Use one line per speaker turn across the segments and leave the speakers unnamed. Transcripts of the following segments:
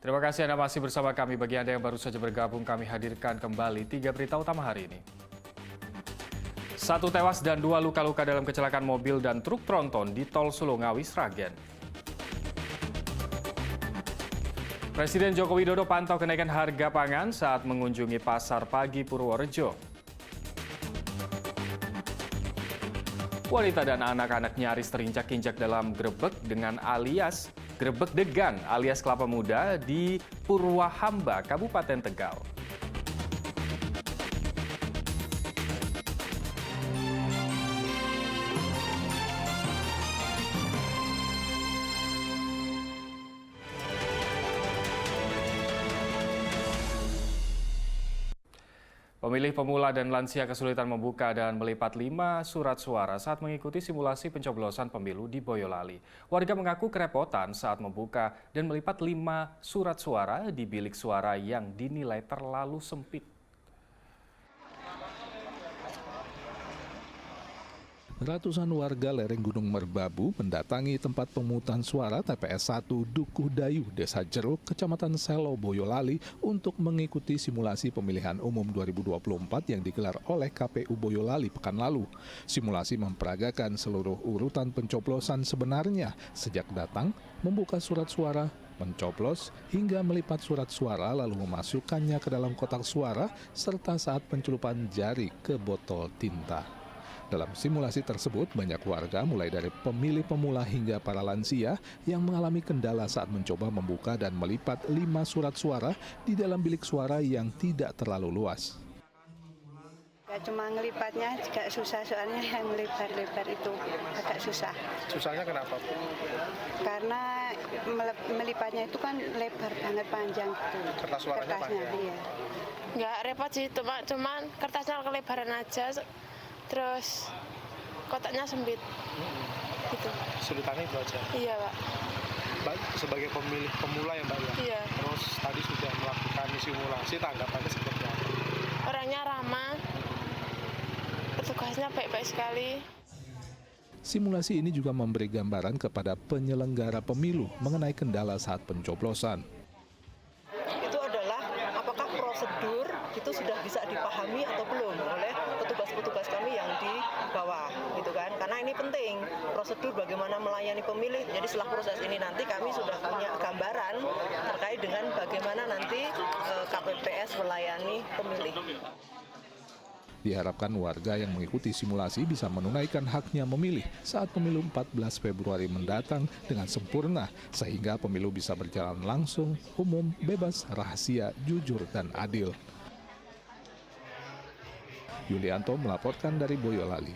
Terima kasih Anda masih bersama kami. Bagi Anda yang baru saja bergabung, kami hadirkan kembali 3 berita utama hari ini. 1 tewas dan 2 luka-luka dalam kecelakaan mobil dan truk tronton di Tol Sulungawi, Sragen. Presiden Joko Widodo pantau kenaikan harga pangan saat mengunjungi Pasar Pagi Purworejo. Wanita dan anak-anak nyaris terinjak-injak dalam grebek degan alias kelapa muda di Purwahamba, Kabupaten Tegal. Pemilih pemula dan lansia kesulitan membuka dan melipat 5 surat suara saat mengikuti simulasi pencoblosan pemilu di Boyolali. Warga mengaku kerepotan saat membuka dan melipat 5 surat suara di bilik suara yang dinilai terlalu sempit.
Ratusan warga lereng Gunung Merbabu mendatangi tempat pemungutan suara TPS 1 Dukuh Dayu, Desa Jeruk, Kecamatan Selo, Boyolali untuk mengikuti simulasi pemilihan umum 2024 yang digelar oleh KPU Boyolali pekan lalu. Simulasi memperagakan seluruh urutan pencoblosan sebenarnya, sejak datang, membuka surat suara, mencoblos, hingga melipat surat suara lalu memasukkannya ke dalam kotak suara, serta saat pencelupan jari ke botol tinta. Dalam simulasi tersebut, banyak warga mulai dari pemilih pemula hingga para lansia yang mengalami kendala saat mencoba membuka dan melipat 5 surat suara di dalam bilik suara yang tidak terlalu luas.
Ya, cuma ngelipatnya juga susah, soalnya yang lebar-lebar itu agak susah.
Susahnya kenapa?
Karena melipatnya itu kan lebar banget, panjang gitu.
Kertas suaranya panjang?
Iya.
Nggak repot sih, cuman kertasnya kelebaran aja. Terus kotaknya sempit, gitu.
Kesulitannya itu aja?
Iya, Pak.
Mbak, sebagai pemilih pemula ya, Mbak ya?
Iya.
Terus tadi sudah melakukan simulasi, tanggapannya seperti apa?
Orangnya ramah, petugasnya baik-baik sekali.
Simulasi ini juga memberi gambaran kepada penyelenggara pemilu mengenai kendala saat pencoblosan.
Itu adalah apakah prosedur itu sudah bisa dipahami atau belum oleh petugas-petugas kami yang di bawah, gitu kan? Karena ini penting, prosedur bagaimana melayani pemilih. Jadi setelah proses ini nanti kami sudah punya gambaran terkait dengan bagaimana nanti KPPS melayani pemilih.
Diharapkan warga yang mengikuti simulasi bisa menunaikan haknya memilih saat pemilu 14 Februari mendatang dengan sempurna, sehingga pemilu bisa berjalan langsung, umum, bebas, rahasia, jujur, dan adil. Yulianto melaporkan dari Boyolali.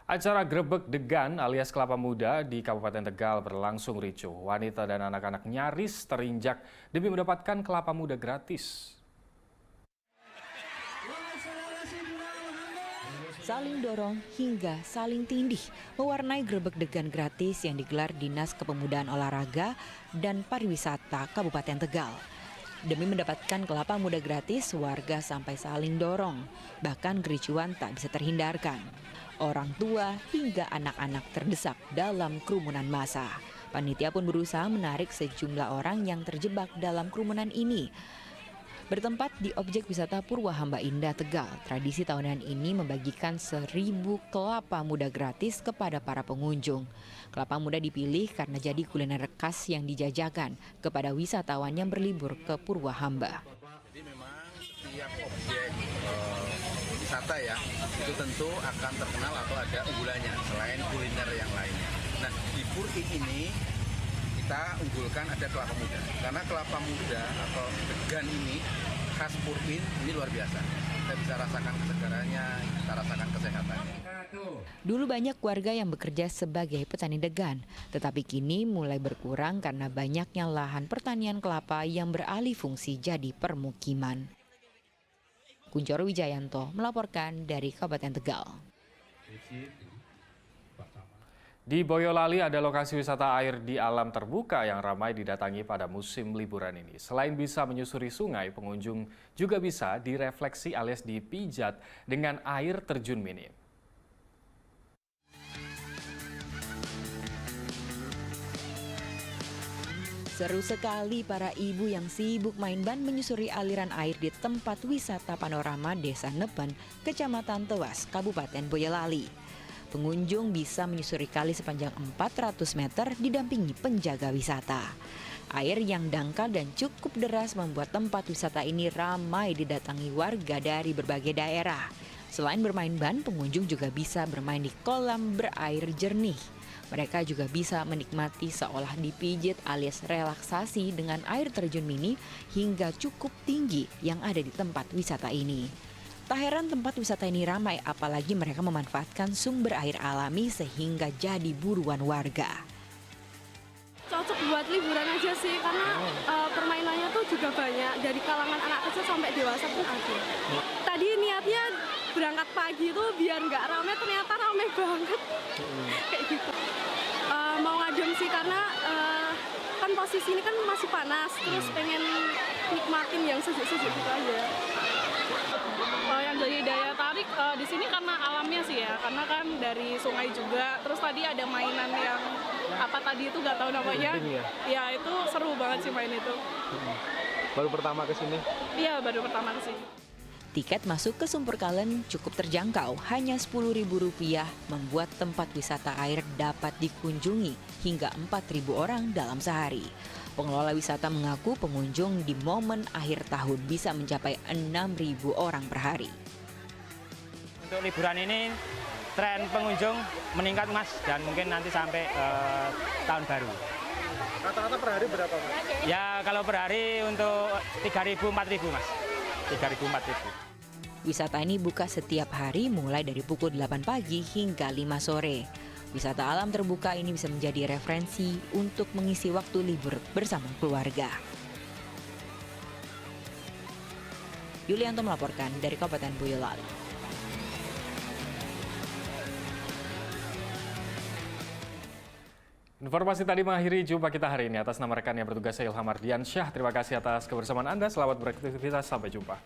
Acara grebek degan alias kelapa muda di Kabupaten Tegal berlangsung ricuh. Wanita dan anak-anak nyaris terinjak demi mendapatkan kelapa muda gratis.
Saling dorong hingga saling tindih mewarnai grebek degan gratis yang digelar Dinas Kepemudaan Olahraga dan Pariwisata Kabupaten Tegal. Demi mendapatkan kelapa muda gratis, warga sampai saling dorong. Bahkan kericuan tak bisa terhindarkan. Orang tua hingga anak-anak terdesak dalam kerumunan massa. Panitia pun berusaha menarik sejumlah orang yang terjebak dalam kerumunan ini. Bertempat di objek wisata Purwahamba Indah Tegal, tradisi tahunan ini membagikan 1.000 kelapa muda gratis kepada para pengunjung. Kelapa muda dipilih karena jadi kuliner khas yang dijajakan kepada wisatawan yang berlibur ke Purwahamba.
Jadi memang setiap objek wisata ya, itu tentu akan terkenal atau ada unggulannya selain kuliner yang lainnya. Nah, di Puri ini kita unggulkan ada kelapa muda, karena kelapa muda atau degan ini khas Purwin ini luar biasa. Kita bisa rasakan kesegarannya, kita rasakan kesehatannya.
Dulu banyak warga yang bekerja sebagai petani degan, tetapi kini mulai berkurang karena banyaknya lahan pertanian kelapa yang beralih fungsi jadi permukiman. Kunchoro Wijayanto melaporkan dari Kabupaten Tegal.
Di Boyolali ada lokasi wisata air di alam terbuka yang ramai didatangi pada musim liburan ini. Selain bisa menyusuri sungai, pengunjung juga bisa direfleksi alias dipijat dengan air terjun mini.
Seru sekali para ibu yang sibuk main ban menyusuri aliran air di tempat wisata panorama Desa Neben, Kecamatan Tewas, Kabupaten Boyolali. Pengunjung bisa menyusuri kali sepanjang 400 meter didampingi penjaga wisata. Air yang dangkal dan cukup deras membuat tempat wisata ini ramai didatangi warga dari berbagai daerah. Selain bermain ban, pengunjung juga bisa bermain di kolam berair jernih. Mereka juga bisa menikmati seolah dipijit alias relaksasi dengan air terjun mini hingga cukup tinggi yang ada di tempat wisata ini. Tak heran tempat wisata ini ramai apalagi mereka memanfaatkan sumber air alami sehingga jadi buruan warga.
Cocok buat liburan aja sih karena permainannya tuh juga banyak dari kalangan anak kecil sampai dewasa pun ada. Tadi niatnya berangkat pagi tuh biar nggak ramai, ternyata ramai banget kayak gitu. Mau ngadem sih karena kan posisi ini kan masih panas, terus pengen nikmatin yang sejuk-sejuk gitu aja.
Yang jadi daya tarik di sini karena alamnya sih ya, karena kan dari sungai juga, terus tadi ada mainan yang apa tadi itu nggak tahu namanya, ya itu seru banget sih main itu.
Baru pertama ke sini?
Iya, baru pertama ke sini.
Tiket masuk ke Sumber Kalen cukup terjangkau, hanya Rp10.000 membuat tempat wisata air dapat dikunjungi hingga 4.000 orang dalam sehari. Pengelola wisata mengaku pengunjung di momen akhir tahun bisa mencapai 6.000 orang per hari.
Untuk liburan ini tren pengunjung meningkat Mas, dan mungkin nanti sampai tahun baru.
Rata-rata per hari berapa Mas?
Ya kalau per hari untuk 3.000 4.000 Mas. 3.000 4.000.
Wisata ini buka setiap hari mulai dari pukul 8 pagi hingga 5 sore. Wisata alam terbuka ini bisa menjadi referensi untuk mengisi waktu libur bersama keluarga. Yulianto melaporkan dari Kabupaten Boyolali.
Informasi tadi mengakhiri jumpa kita hari ini. Atas nama rekan yang bertugas, saya Ilham Ardiansyah. Terima kasih atas kebersamaan Anda. Selamat beraktivitas. Sampai jumpa.